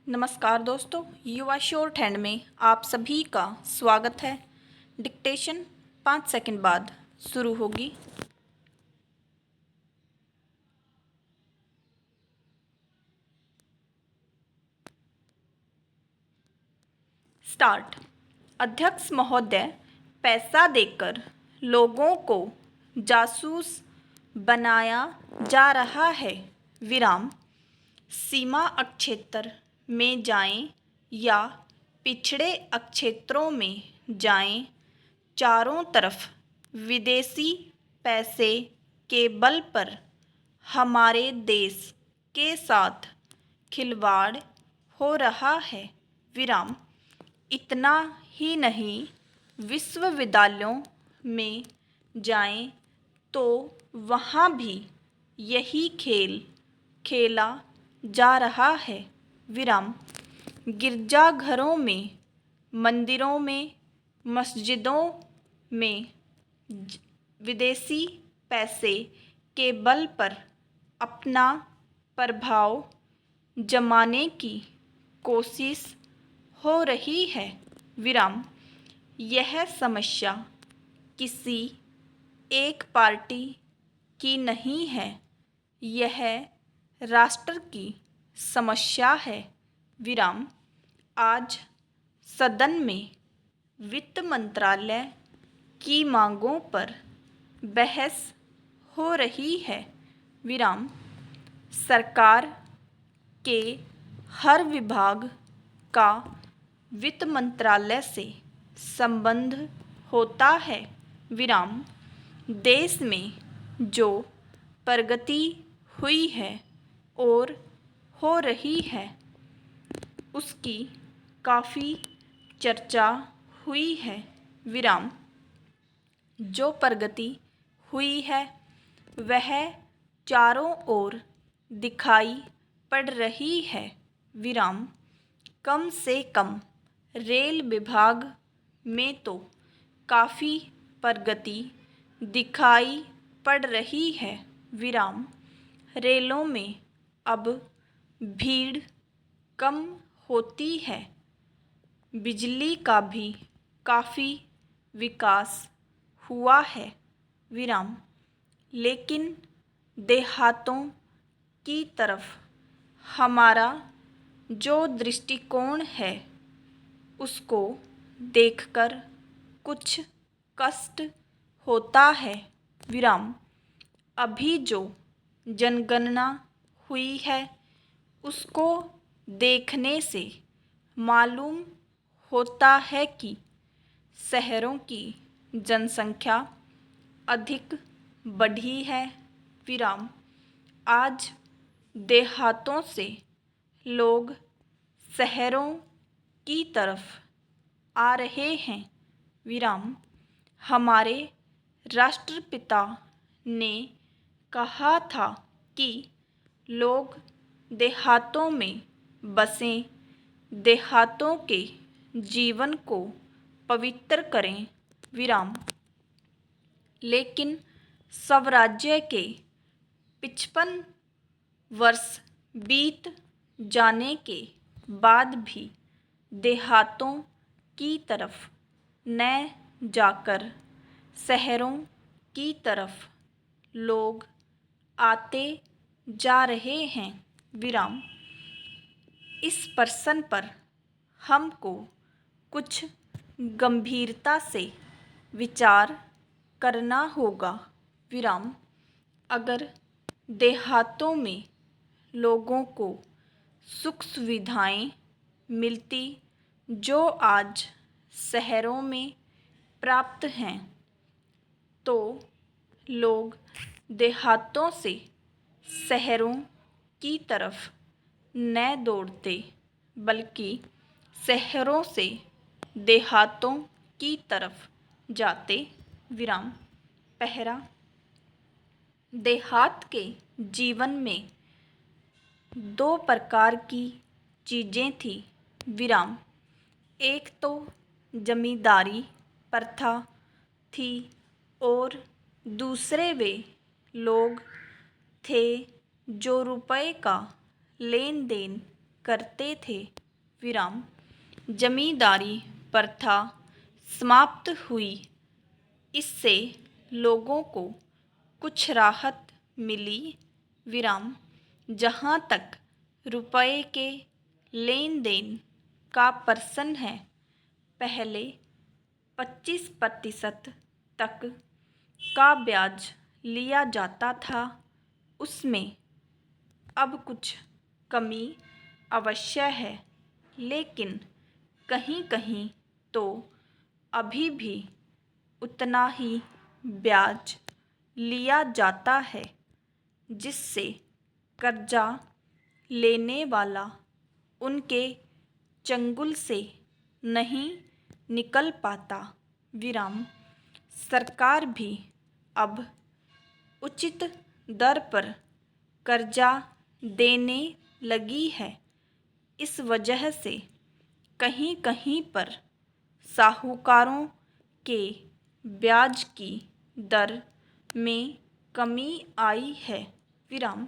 नमस्कार दोस्तों, युवा शॉर्ट हैंड में आप सभी का स्वागत है। डिक्टेशन 5 सेकंड बाद शुरू होगी। स्टार्ट। अध्यक्ष महोदय, पैसा देकर लोगों को जासूस बनाया जा रहा है। विराम। सीमा अक्षेत्र में जाएं या पिछड़े अक्षेत्रों में जाएं, चारों तरफ विदेशी पैसे के बल पर हमारे देश के साथ खिलवाड़ हो रहा है। विराम। इतना ही नहीं, विश्वविद्यालयों में जाएं तो वहाँ भी यही खेल खेला जा रहा है। विराम। गिरजाघरों में, मंदिरों में, मस्जिदों में विदेशी पैसे के बल पर अपना प्रभाव जमाने की कोशिश हो रही है। विराम। यह समस्या किसी एक पार्टी की नहीं है, यह राष्ट्र की समस्या है। विराम। आज सदन में वित्त मंत्रालय की मांगों पर बहस हो रही है। विराम। सरकार के हर विभाग का वित्त मंत्रालय से संबंध होता है। विराम। देश में जो प्रगति हुई है और हो रही है, उसकी काफ़ी चर्चा हुई है। विराम। जो प्रगति हुई है वह चारों ओर दिखाई पड़ रही है। विराम। कम से कम रेल विभाग में तो काफ़ी प्रगति दिखाई पड़ रही है। विराम। रेलों में अब भीड़ कम होती है। बिजली का भी काफ़ी विकास हुआ है। विराम। लेकिन देहातों की तरफ हमारा जो दृष्टिकोण है उसको देखकर कुछ कष्ट होता है। विराम। अभी जो जनगणना हुई है उसको देखने से मालूम होता है कि शहरों की जनसंख्या अधिक बढ़ी है। विराम। आज देहातों से लोग शहरों की तरफ आ रहे हैं। विराम। हमारे राष्ट्रपिता ने कहा था कि लोग देहातों में बसें, देहातों के जीवन को पवित्र करें। विराम। लेकिन स्वराज्य के 55 वर्ष बीत जाने के बाद भी देहातों की तरफ न जाकर शहरों की तरफ लोग आते जा रहे हैं। विराम। इस प्रश्न पर हमको कुछ गंभीरता से विचार करना होगा। विराम। अगर देहातों में लोगों को सुख सुविधाएं मिलती जो आज शहरों में प्राप्त हैं, तो लोग देहातों से शहरों की तरफ न दौड़ते, बल्कि शहरों से देहातों की तरफ जाते। विराम। पहला, देहात के जीवन में दो प्रकार की चीज़ें थी। विराम। एक तो जमींदारी प्रथा थी और दूसरे वे लोग थे जो रुपए का लेन देन करते थे। विराम। जमींदारी प्रथा समाप्त हुई। इससे लोगों को कुछ राहत मिली। विराम। जहाँ तक रुपये के लेन देन का प्रश्न है, पहले 25% तक का ब्याज लिया जाता था। उसमें अब कुछ कमी अवश्य है, लेकिन कहीं कहीं तो अभी भी उतना ही ब्याज लिया जाता है, जिससे कर्जा लेने वाला उनके चंगुल से नहीं निकल पाता। विराम। सरकार भी अब उचित दर पर कर्जा देने लगी है। इस वजह से कहीं कहीं पर साहूकारों के ब्याज की दर में कमी आई है। विराम।